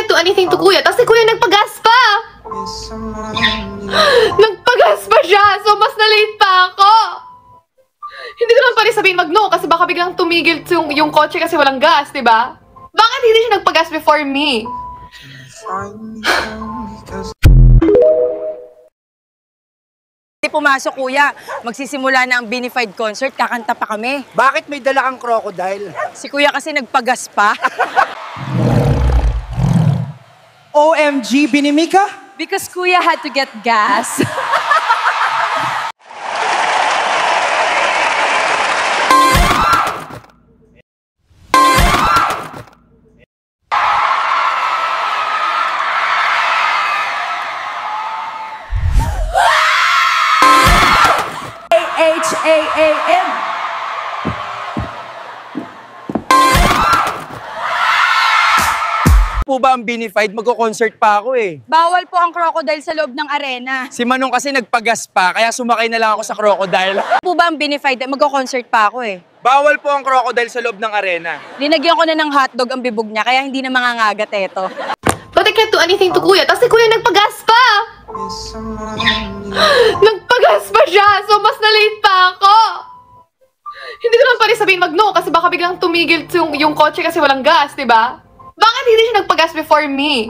can't do anything to kuya. Tapos si kuya nagpagas pa. Nagpagas pa siya. So, mas na-late pa ako. Hindi ko naman pwede sabihin mag-no kasi baka biglang tumigil yung kotse kasi walang gas, diba? Bakit hindi siya nagpagas before me? Hindi pumasok, kuya. Magsisimula na ang Binified concert. Kakanta pa kami. Bakit may dala kang crocodile? Si kuya kasi nagpagas pa. OMG, Binimika? Because kuya had to get gas. H-A-A-M. Po ba ang Binified? Magko-concert pa ako eh. Bawal po ang crocodile sa loob ng arena. Si Manong kasi nagpagas pa, kaya sumakay na lang ako sa crocodile. Po ba ang Binified? Magko-concert pa ako eh. Bawal po ang crocodile sa loob ng arena. Linagyan ko na ng hotdog ang bibog niya, kaya hindi na mangangagat eto. But I can't do anything to kuya. Tapos si kuya nagpagas pa. Nagpagas pa siya. So, mas na-late pa ako. Hindi ko naman pwede sabihin mag-no kasi baka biglang tumigil yung kotse kasi walang gas, diba? Bakit hindi siya nagpagas before me?